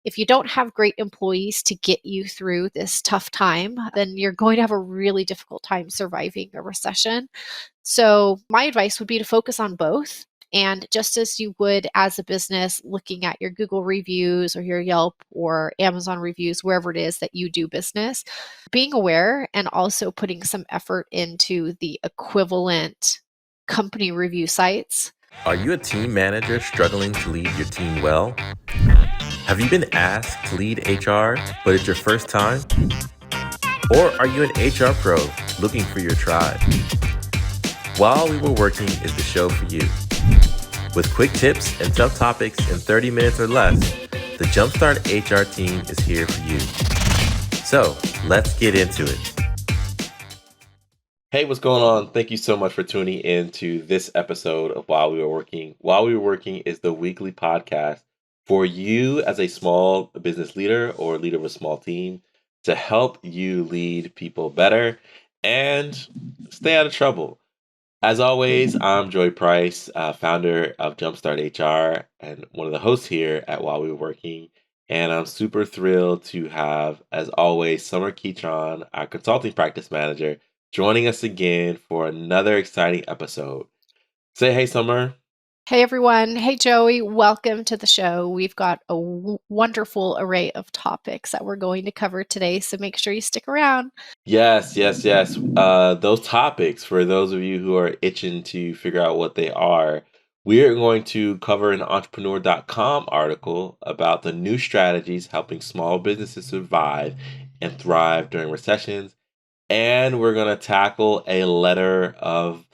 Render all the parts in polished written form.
if you don't have great employees to get you through this tough time, then you're going to have a really difficult time surviving a recession. So, my advice would be to focus on both. And just as you would as a business, looking at your Google reviews or your Yelp or Amazon reviews, wherever it is that you do business, being aware and also putting some effort into the equivalent company review sites. Are you a team manager struggling to lead your team well? Have you been asked to lead HR, but it's your first time? Or are you an HR pro looking for your tribe? While We Were Working is the show for you. With quick tips and tough topics in 30 minutes or less, the Jumpstart HR team is here for you. So let's get into it. Hey, what's going on? Thank you so much for tuning in to this episode of While We Were Working. While We Were Working is the weekly podcast for you as a small business leader or leader of a small team to help you lead people better and stay out of trouble. As always, I'm Joy Price, founder of Jumpstart HR and one of the hosts here at While We Were Working. And I'm super thrilled to have, as always, Summer Keytron, our consulting practice manager, joining us again for another exciting episode. Say hey, Summer. Hey everyone. Hey Joey. Welcome to the show. We've got a wonderful array of topics that we're going to cover today, so make sure you stick around. Yes. Those topics, for those of you who are itching to figure out what they are, we are going to cover an entrepreneur.com article about the new strategies helping small businesses survive and thrive during recessions. And we're going to tackle a letter of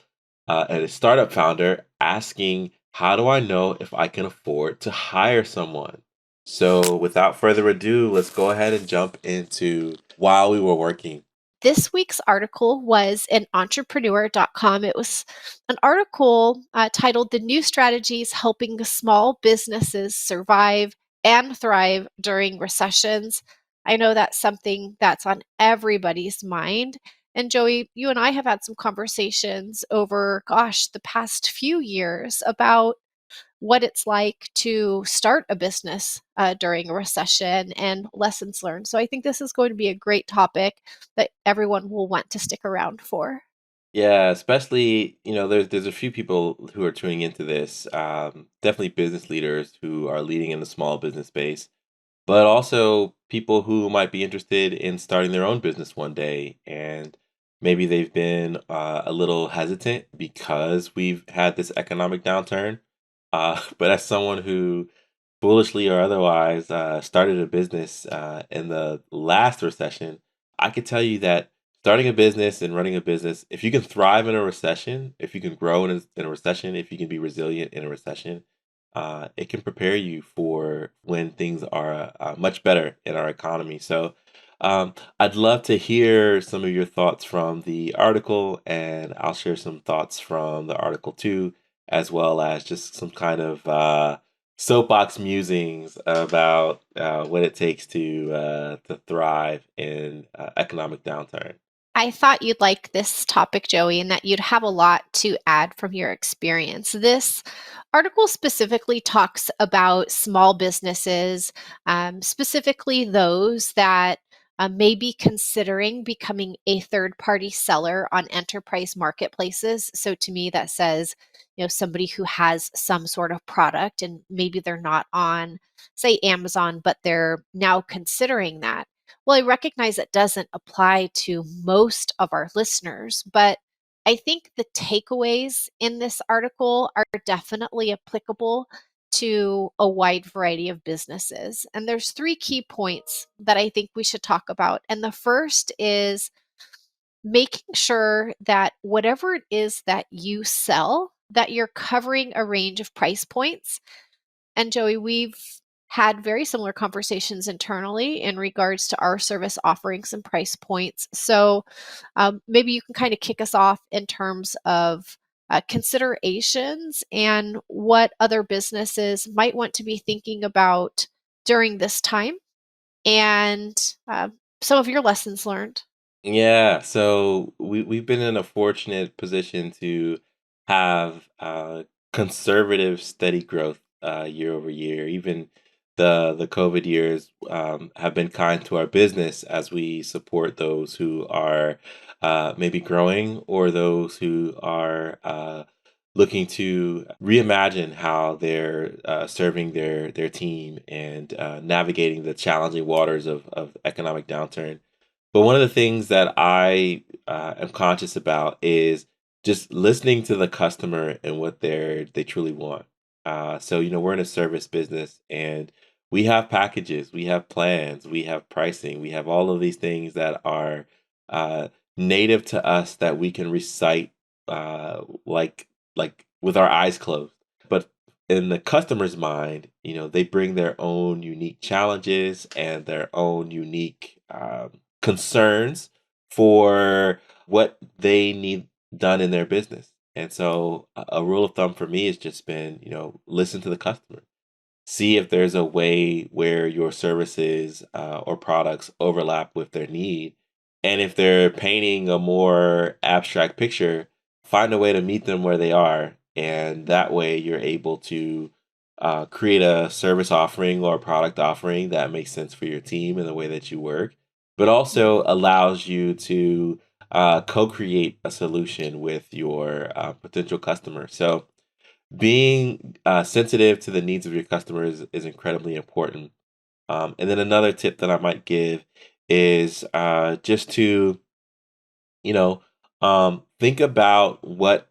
a startup founder asking, how do I know if I can afford to hire someone? So without further ado, let's go ahead and jump into While We Were Working. This week's article was in entrepreneur.com. It was an article titled The New Strategies Helping Small Businesses Survive and Thrive During Recessions. I know that's something that's on everybody's mind. And Joey, you and I have had some conversations over, the past few years about what it's like to start a business during a recession and lessons learned. So I think this is going to be a great topic that everyone will want to stick around for. Yeah, especially, there's a few people who are tuning into this, definitely business leaders who are leading in the small business space, but also people who might be interested in starting their own business one day. And maybe they've been a little hesitant because we've had this economic downturn. But as someone who foolishly or otherwise started a business in the last recession, I could tell you that starting a business and running a business, if you can thrive in a recession, if you can grow in a recession, if you can be resilient in a recession, it can prepare you for when things are much better in our economy. So I'd love to hear some of your thoughts from the article, and I'll share some thoughts from the article too, as well as just some kind of soapbox musings about what it takes to thrive in economic downturn. I thought you'd like this topic, Joey, and that you'd have a lot to add from your experience. This article specifically talks about small businesses, specifically those that may be considering becoming a third party seller on enterprise marketplaces. So to me, that says, somebody who has some sort of product and maybe they're not on, say, Amazon, but they're now considering that. Well, I recognize it doesn't apply to most of our listeners, but I think the takeaways in this article are definitely applicable to a wide variety of businesses. And there's three key points that I think we should talk about. And the first is making sure that whatever it is that you sell, that you're covering a range of price points. And Joey, we've had very similar conversations internally in regards to our service offerings and price points. So maybe you can kind of kick us off in terms of considerations and what other businesses might want to be thinking about during this time and some of your lessons learned. Yeah, so we've been in a fortunate position to have conservative, steady growth year over year. Even the COVID years have been kind to our business as we support those who are maybe growing or those who are looking to reimagine how they're serving their team and navigating the challenging waters of economic downturn. But one of the things that I am conscious about is just listening to the customer and what they truly want. So we're in a service business, and we have packages, we have plans, we have pricing, we have all of these things that are uh, native to us that we can recite like with our eyes closed. But in the customer's mind, they bring their own unique challenges and their own unique concerns for what they need done in their business. And so a rule of thumb for me has just been, listen to the customer. See if there's a way where your services or products overlap with their need. And if they're painting a more abstract picture, find a way to meet them where they are. And that way you're able to create a service offering or a product offering that makes sense for your team and the way that you work, but also Mhm. allows you to co create a solution with your potential customer. So, being sensitive to the needs of your customers is incredibly important. And then another tip that I might give is just to you know, think about what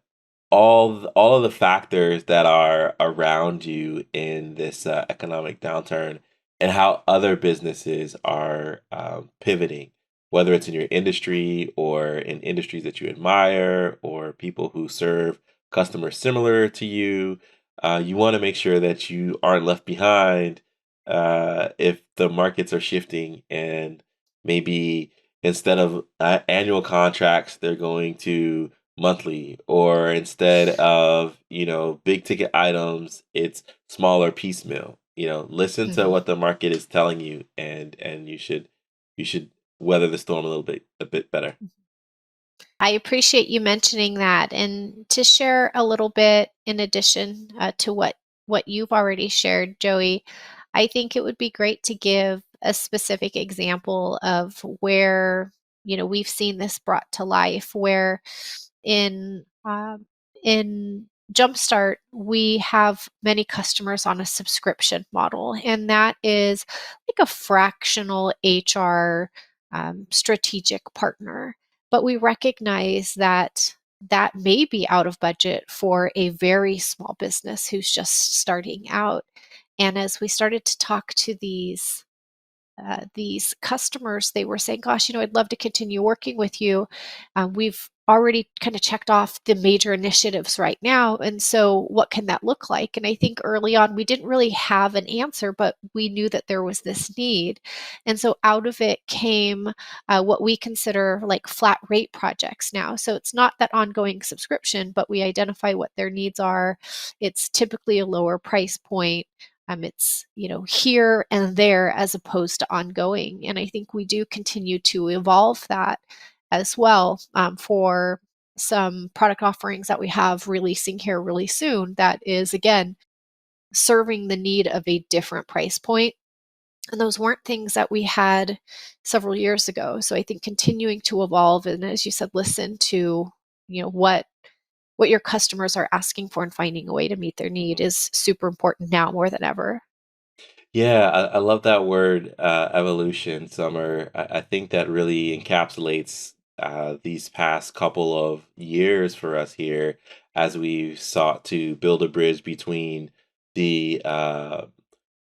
all of the factors that are around you in this economic downturn and how other businesses are pivoting, whether it's in your industry or in industries that you admire or people who serve customers similar to you. You want to make sure that you aren't left behind if the markets are shifting and maybe instead of annual contracts, they're going to monthly, or instead of, big ticket items, it's smaller piecemeal. Listen to Mhm. what the market is telling you, and you should weather the storm a bit better. I appreciate you mentioning that. And to share a little bit in addition to what you've already shared, Joey, I think it would be great to give a specific example of where we've seen this brought to life. Where in in Jumpstart, we have many customers on a subscription model, and that is like a fractional HR strategic partner. But we recognize that that may be out of budget for a very small business who's just starting out. And as we started to talk to these customers, they were saying, "Gosh, I'd love to continue working with you. We've already kind of checked off the major initiatives right now. And so, what can that look like?" And I think early on, we didn't really have an answer, but we knew that there was this need. And so, out of it came what we consider like flat rate projects now. So, it's not that ongoing subscription, but we identify what their needs are. It's typically a lower price point. It's, here and there as opposed to ongoing. And I think we do continue to evolve that as well for some product offerings that we have releasing here really soon that is, again, serving the need of a different price point. And those weren't things that we had several years ago. So I think continuing to evolve and, as you said, listen to, what your customers are asking for and finding a way to meet their need is super important now more than ever. Yeah, I love that word, evolution, Summer. I think that really encapsulates these past couple of years for us here as we've sought to build a bridge between the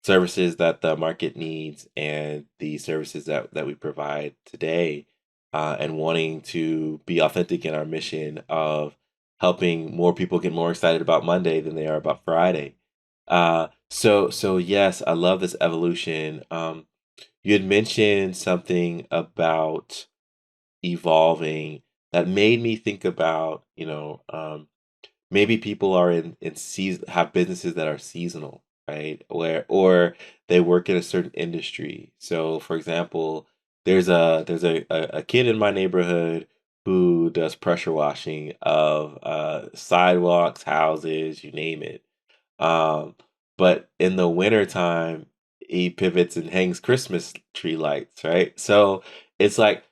services that the market needs and the services that we provide today, and wanting to be authentic in our mission of helping more people get more excited about Monday than they are about Friday. So yes, I love this evolution. You had mentioned something about evolving that made me think about, maybe people are in season have businesses that are seasonal, right? Or they work in a certain industry. So, for example, there's a kid in my neighborhood who does pressure washing of sidewalks, houses, you name it. Um, but in the winter time, he pivots and hangs Christmas tree lights, right? So it's like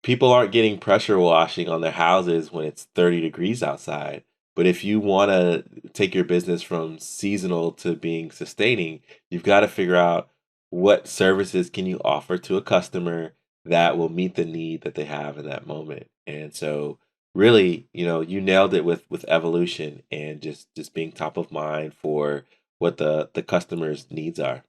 people aren't getting pressure washing on their houses when it's 30 degrees outside. But if you want to take your business from seasonal to being sustaining, you've got to figure out what services can you offer to a customer that will meet the need that they have in that moment. And so really, you nailed it with evolution and just being top of mind for what the customer's needs are.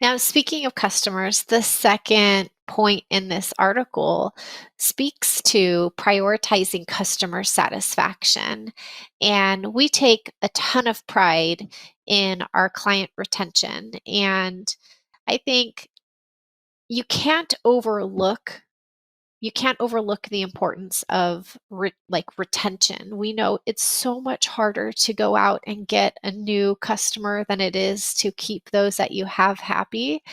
Now, speaking of customers, the second point in this article speaks to prioritizing customer satisfaction. And we take a ton of pride in our client retention. And I think you can't overlook the importance of retention. We know it's so much harder to go out and get a new customer than it is to keep those that you have happy.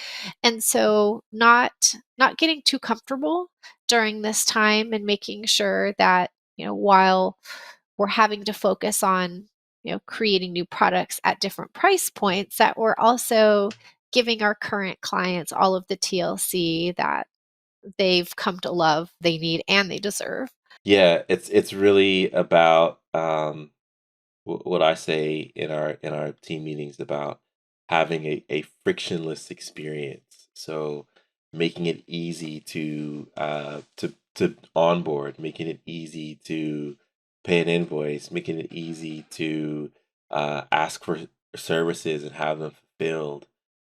And so not getting too comfortable during this time and making sure that, while we're having to focus on, creating new products at different price points, that we're also giving our current clients all of the TLC that they've come to love, they need, and they deserve. Yeah, it's really about what I say in our team meetings about having a frictionless experience. So making it easy to onboard, making it easy to pay an invoice, making it easy to ask for services and have them fulfilled.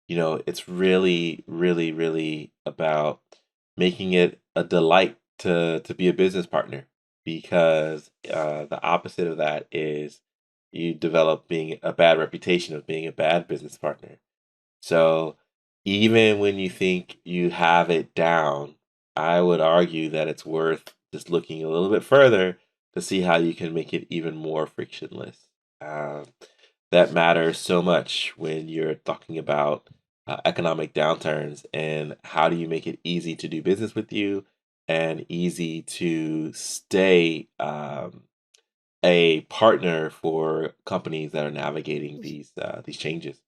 It's really, really, really about making it a delight to be a business partner because the opposite of that is you develop being a bad reputation of being a bad business partner. So even when you think you have it down, I would argue that it's worth just looking a little bit further to see how you can make it even more frictionless. Um, that matters so much when you're talking about economic downturns and how do you make it easy to do business with you and easy to stay a partner for companies that are navigating these changes.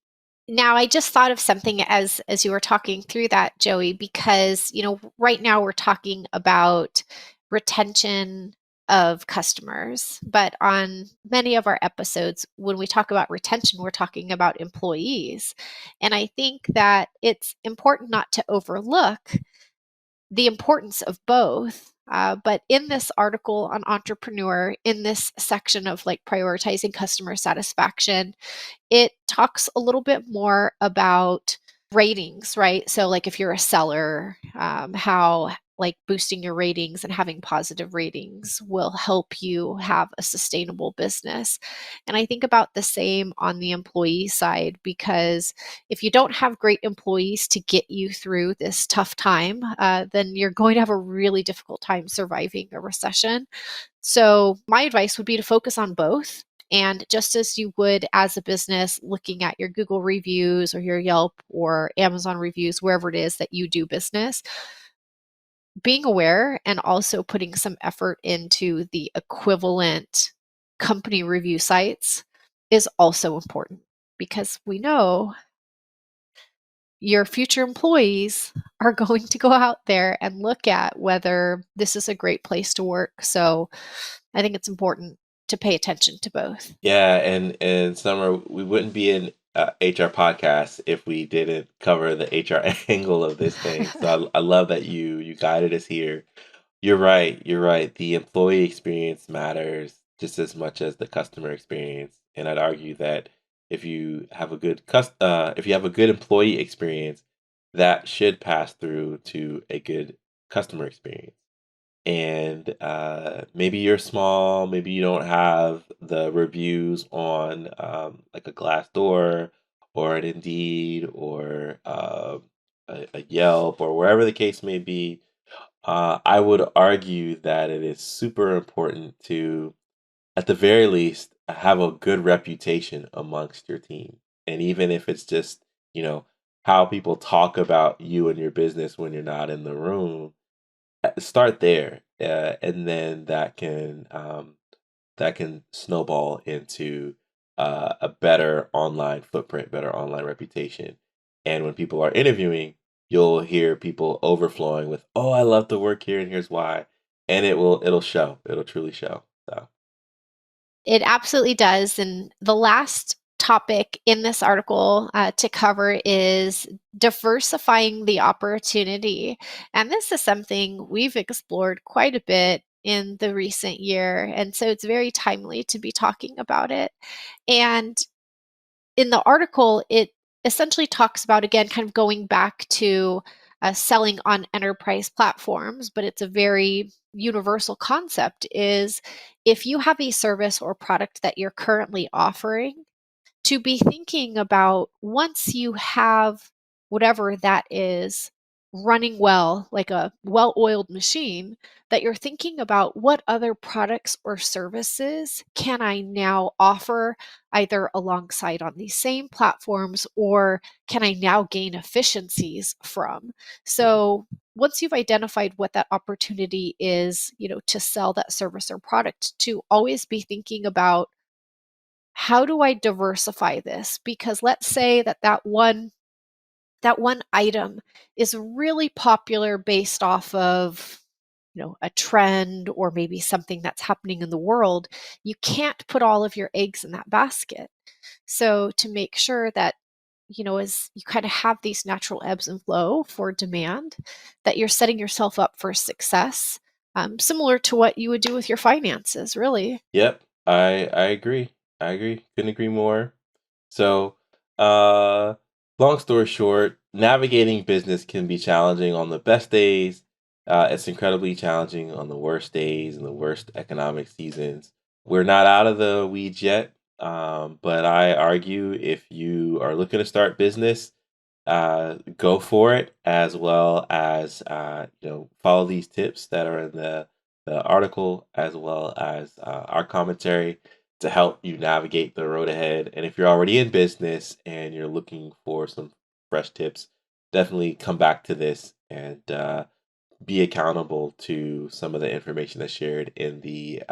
Now, I just thought of something as you were talking through that, Joey, because, right now we're talking about retention of customers, but on many of our episodes, when we talk about retention, we're talking about employees. And I think that it's important not to overlook the importance of both. But in this article on Entrepreneur, in this section of like prioritizing customer satisfaction, it talks a little bit more about ratings, right? So, like if you're a seller, how like boosting your ratings and having positive ratings will help you have a sustainable business. And I think about the same on the employee side, because if you don't have great employees to get you through this tough time, then you're going to have a really difficult time surviving a recession. So, my advice would be to focus on both. And just as you would as a business looking at your Google reviews or your Yelp or Amazon reviews, wherever it is that you do business, being aware and also putting some effort into the equivalent company review sites is also important, because we know your future employees are going to go out there and look at whether this is a great place to work. So I think it's important to pay attention to both. Yeah, and Summer, we wouldn't be in HR podcast if we didn't cover the HR angle of this thing. So I love that you guided us here. You're right. You're right. The employee experience matters just as much as the customer experience. And I'd argue that if you have a good employee experience, that should pass through to a good customer experience. And maybe you're small, maybe you don't have the reviews on like a Glassdoor or an Indeed or a Yelp or wherever the case may be. I would argue that it is super important to, at the very least, have a good reputation amongst your team. And even if it's just, you know, how people talk about you and your business when you're not in the room, start there. And then that can snowball into a better online footprint, better online reputation. And when people are interviewing, you'll hear people overflowing with, "Oh, I love to work here, and here's why," and it'll show. It'll truly show. So, It absolutely does. And the last topic in this article to cover is diversifying the opportunity. And this is something we've explored quite a bit in the recent year. And so it's very timely to be talking about it. And in the article, it essentially talks about, again, kind of going back to selling on enterprise platforms, but it's a very universal concept is if you have a service or product that you're currently offering, to be thinking about once you have whatever that is running well, like a well oiled machine, that you're thinking about what other products or services can I now offer either alongside on these same platforms or can I now gain efficiencies from? mhm. So once you've identified what that opportunity is, to sell that service or product, to always be thinking about how do I diversify this? Because let's say that one item is really popular based off of a trend or maybe something that's happening in the world. You can't put all of your eggs in that basket. So to make sure that as you kind of have these natural ebbs and flow for demand, that you're setting yourself up for success, similar to what you would do with your finances, really. Yep, I agree. I agree. Couldn't agree more. So, uh, long story short, navigating business can be challenging on the best days. It's incredibly challenging on the worst days and the worst economic seasons. We're not out of the weeds yet, but I argue if you are looking to start business, go for it, as well as follow these tips that are in the article, as well as our commentary to help you navigate the road ahead. And if you're already in business and you're looking for some fresh tips, definitely come back to this and be accountable to some of the information that's shared in the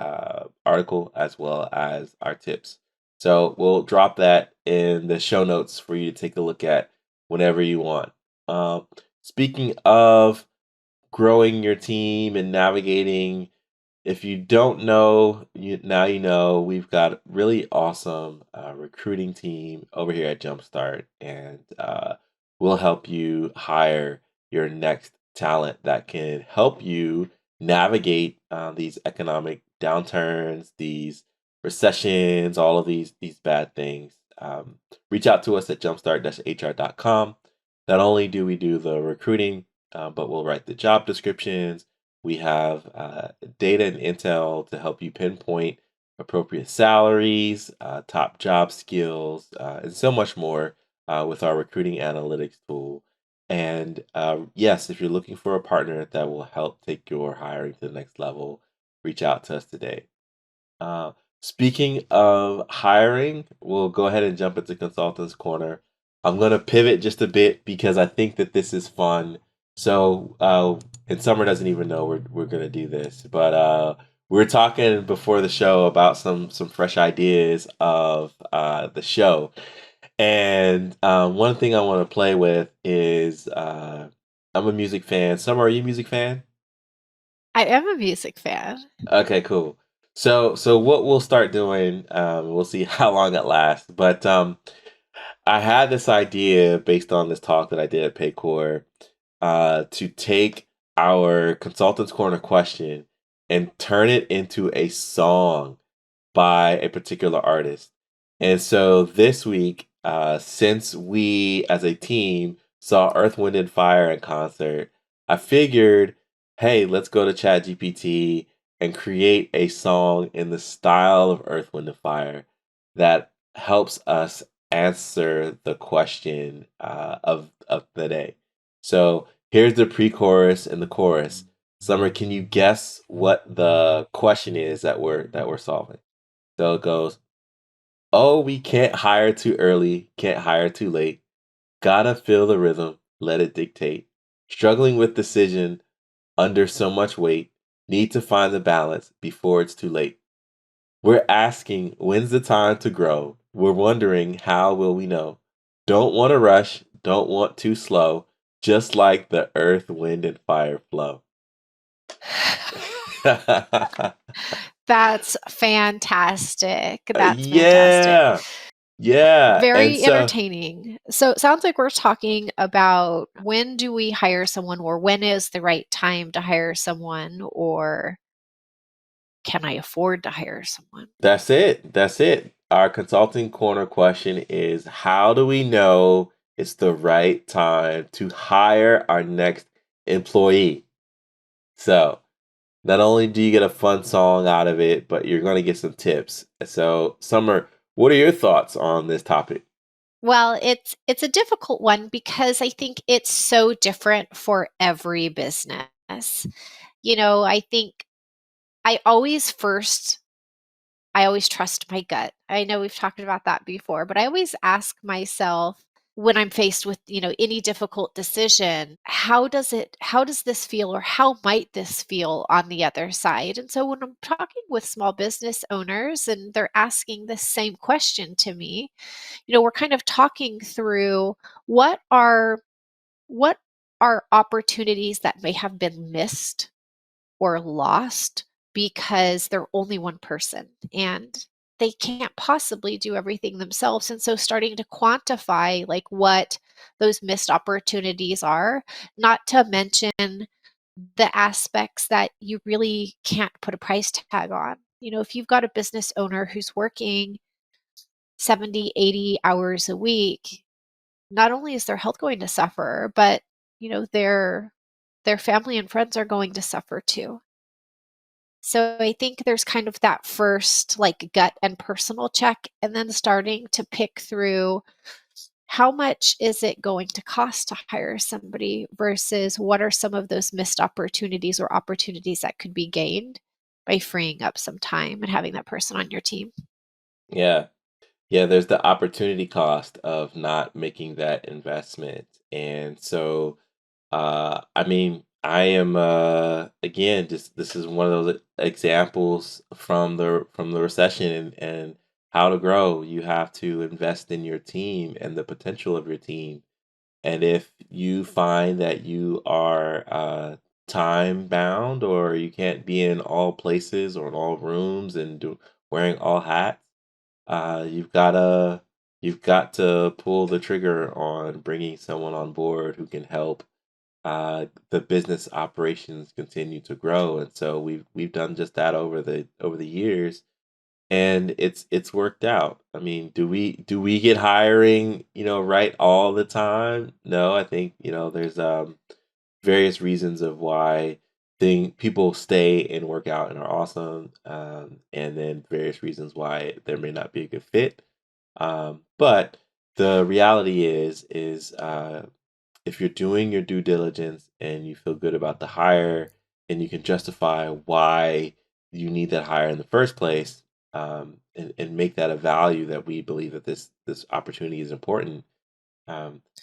article as well as our tips. So we'll drop that in the show notes for you to take a look at whenever you want. Um, Speaking of growing your team and navigating, if you don't know, now you know. We've got a really awesome recruiting team over here at Jumpstart, and we'll help you hire your next talent that can help you navigate these economic downturns, these recessions, all of these bad things. Reach out to us at jumpstart-hr.com. Not only do we do the recruiting, but we'll write the job descriptions. We have data and intel to help you pinpoint appropriate salaries, top job skills, and so much more with our recruiting analytics tool. And yes, if you're looking for a partner that will help take your hiring to the next level, reach out to us today. Uh, Speaking of hiring, we'll go ahead and jump into Consultants Corner. I'm going to pivot just a bit because I think that this is fun. So, and Summer doesn't even know we're going to do this, but we were talking before the show about some fresh ideas of the show. And one thing I want to play with is I'm a music fan. Summer, are you a music fan? I am a music fan. Okay, cool. So what we'll start doing, we'll see how long it lasts. But I had this idea based on this talk that I did at Paycor, to take our Consultants Corner question and turn it into a song by a particular artist. And so this week, since we as a team saw Earth, Wind, and Fire in concert, I figured, hey, let's go to ChatGPT and create a song in the style of Earth, Wind, and Fire that helps us answer the question of the day. So here's the pre-chorus and the chorus. Summer, can you guess what the question is that we're solving? So it goes, "Oh, we can't hire too early, can't hire too late. Gotta feel the rhythm, let it dictate. Struggling with decision under so much weight. Need to find the balance before it's too late. We're asking, when's the time to grow? We're wondering, how will we know? Don't want to rush, don't want too slow, just like the earth, wind, and fire flow. That's fantastic. That's fantastic. Yeah, yeah, and Very so entertaining. So it sounds like we're talking about when do we hire someone, or when is the right time to hire someone, or can I afford to hire someone? that's it. That's it. Our consulting corner question is, how do we know it's the right time to hire our next employee? So, not only do you get a fun song out of it, but you're going to get some tips. So, Summer, what are your thoughts on this topic? Well, it's a difficult one because I think it's so different for every business. I think I always first I always trust my gut. I know we've talked about that before, but I always ask myself when I'm faced with, any difficult decision, how does this feel, or how might this feel on the other side? And so when I'm talking with small business owners and they're asking the same question to me, we're kind of talking through what are what are opportunities that may have been missed or lost because they're only one person and they can't possibly do everything themselves. And so starting to quantify like what those missed opportunities are, not to mention the aspects that you really can't put a price tag on. If you've got a business owner who's working 70, 80 hours a week, not only is their health going to suffer, but their family and friends are going to suffer too. So I think there's kind of that first like gut and personal check, and then starting to pick through how much is it going to cost to hire somebody versus what are some of those missed opportunities or opportunities that could be gained by freeing up some time and having that person on your team. Yeah. Yeah, there's the opportunity cost of not making that investment. And so, I mean, I am again, just this is one of those examples from the recession and how to grow. You have to invest in your team and the potential of your team. And if you find that you are time bound, or you can't be in all places or in all rooms and wearing all hats, uh, you've gotta you've got to pull the trigger on bringing someone on board who can help the business operations continue to grow. And so we've done just that over the years, and it's worked out. I mean, do we get hiring, right all the time? No, I think, there's various reasons of why people stay and work out and are awesome, and then various reasons why there may not be a good fit. But the reality is if you're doing your due diligence and you feel good about the hire and you can justify why you need that hire in the first place, and make that a value that we believe that this opportunity is important,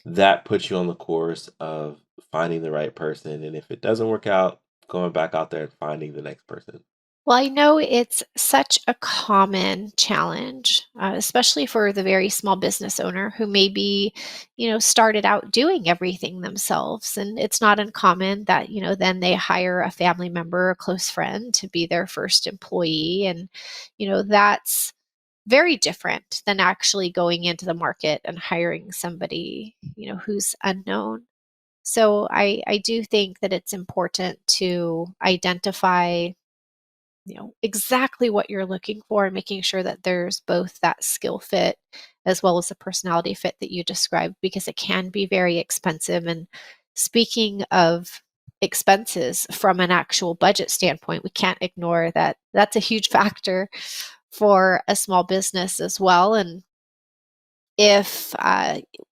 that puts you on the course of finding the right person. And if it doesn't work out, going back out there and finding the next person. Well, I know it's such a common challenge, especially for the very small business owner who maybe, started out doing everything themselves. And it's not uncommon that, then they hire a family member, a close friend to be their first employee. And, that's very different than actually going into the market and hiring somebody, who's unknown. So I do think that it's important to identify exactly what you're looking for and making sure that there's both that skill fit as well as the personality fit that you described, because it can be very expensive. And speaking of expenses from an actual budget standpoint, we can't ignore that that's a huge factor for a small business as well. And if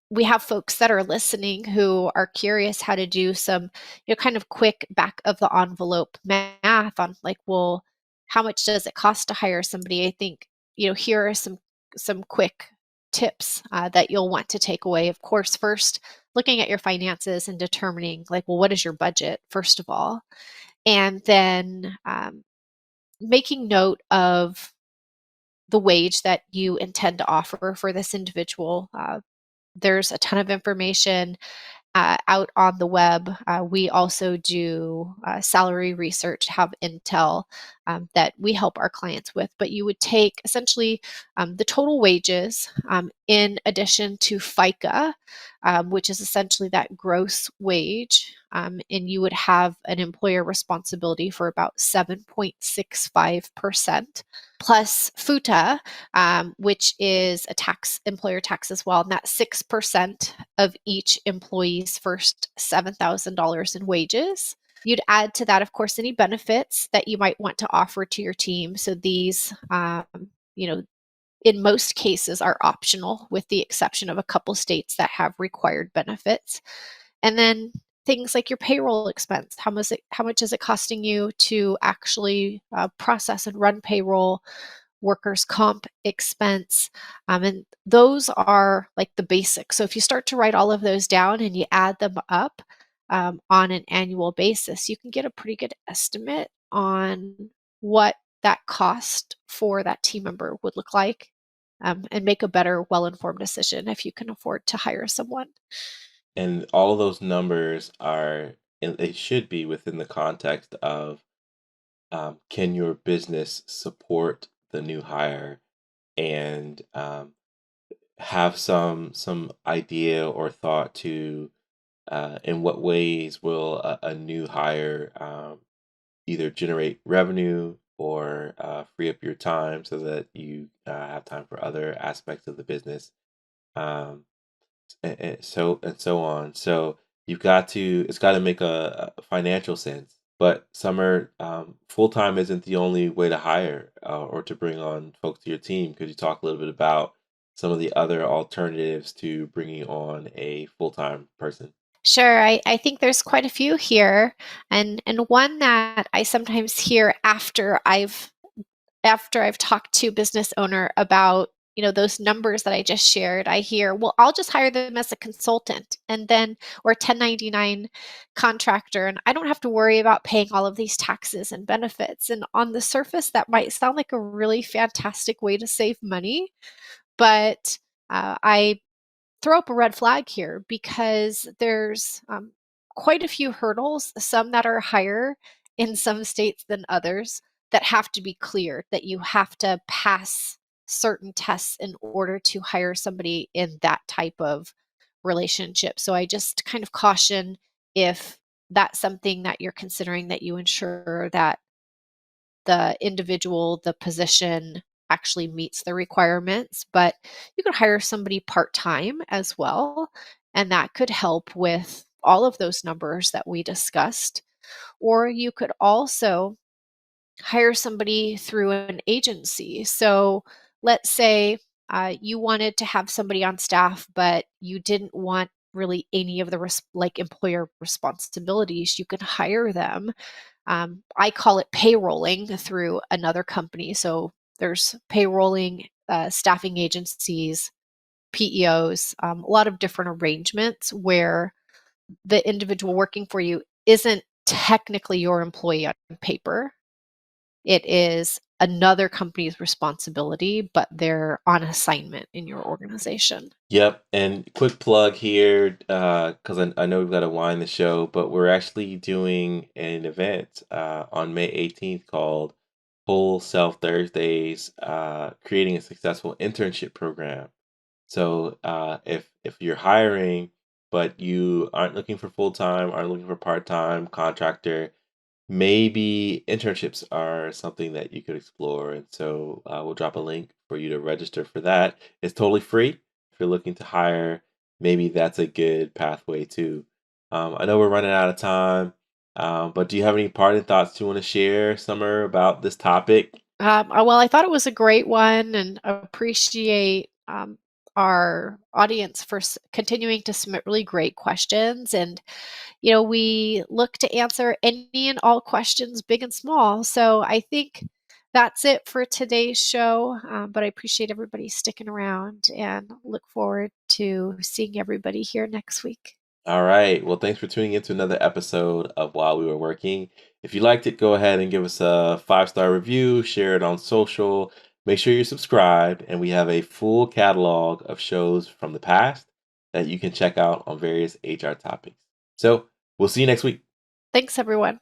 we have folks that are listening who are curious how to do some, kind of quick back of the envelope math on like, well, how much does it cost to hire somebody? I think, here are some quick tips that you'll want to take away. Of course, first, looking at your finances and determining like, well, what is your budget, first of all? And then making note of the wage that you intend to offer for this individual. There's a ton of information out on the web. We also do salary research, have intel that we help our clients with. But you would take essentially the total wages in addition to FICA, which is essentially that gross wage. And you would have an employer responsibility for about 7.65% plus FUTA, which is a employer tax as well, and that's 6% of each employee's first $7,000 in wages. You'd add to that, of course, any benefits that you might want to offer to your team. So these, you know, in most cases are optional, with the exception of a couple states that have required benefits. And then things like your payroll expense. How much is it costing you to actually process and run payroll? Workers' comp expense. And those are like the basics. So if you start to write all of those down and you add them up on an annual basis, you can get a pretty good estimate on what that cost for that team member would look like, and make a better, well-informed decision if you can afford to hire someone. And all of those numbers are, and they should be within the context of, can your business support the new hire, and have some idea or thought to, in what ways will a new hire either generate revenue or free up your time so that you have time for other aspects of the business. Um, and so on. So it's got to make a financial sense. But summer, full time isn't the only way to hire or to bring on folks to your team. Could you talk a little bit about some of the other alternatives to bringing on a full time person? Sure, I think there's quite a few here, and one that I sometimes hear after I've talked to business owner about, those numbers that I just shared. I hear, well, I'll just hire them as a consultant, and then, or a 1099 contractor, and I don't have to worry about paying all of these taxes and benefits. And on the surface, that might sound like a really fantastic way to save money, but I throw up a red flag here because there's quite a few hurdles, some that are higher in some states than others, that have to be cleared, that you have to pass certain tests in order to hire somebody in that type of relationship. So I just kind of caution, if that's something that you're considering, that you ensure that the individual, the position actually meets the requirements. But you could hire somebody part time as well, and that could help with all of those numbers that we discussed. Or you could also hire somebody through an agency. So let's say you wanted to have somebody on staff, but you didn't want really any of the like employer responsibilities. You can hire them. I call it payrolling through another company. So there's payrolling, staffing agencies, PEOs, a lot of different arrangements where the individual working for you isn't technically your employee on paper. It is another company's responsibility, but they're on assignment in your organization. Yep, and quick plug here, because I know we've got to wind the show, but we're actually doing an event on May 18th called Whole Self Thursdays, creating a successful internship program. So if you're hiring, but you aren't looking for full time, aren't looking for part time, contractor, maybe internships are something that you could explore. And so we'll drop a link for you to register for that. It's totally free. If you're looking to hire, maybe that's a good pathway too. I know we're running out of time, but do you have any parting thoughts you want to share, Summer, about this topic? Well, I thought it was a great one, and appreciate our audience for continuing to submit really great questions. And we look to answer any and all questions, big and small. So I think that's it for today's show. But I appreciate everybody sticking around, and look forward to seeing everybody here next week. All right. Well, thanks for tuning in to another episode of While We Were Working. If you liked it, go ahead and give us a 5-star review, share it on social. Make sure you're subscribed, and we have a full catalog of shows from the past that you can check out on various HR topics. So we'll see you next week. Thanks, everyone.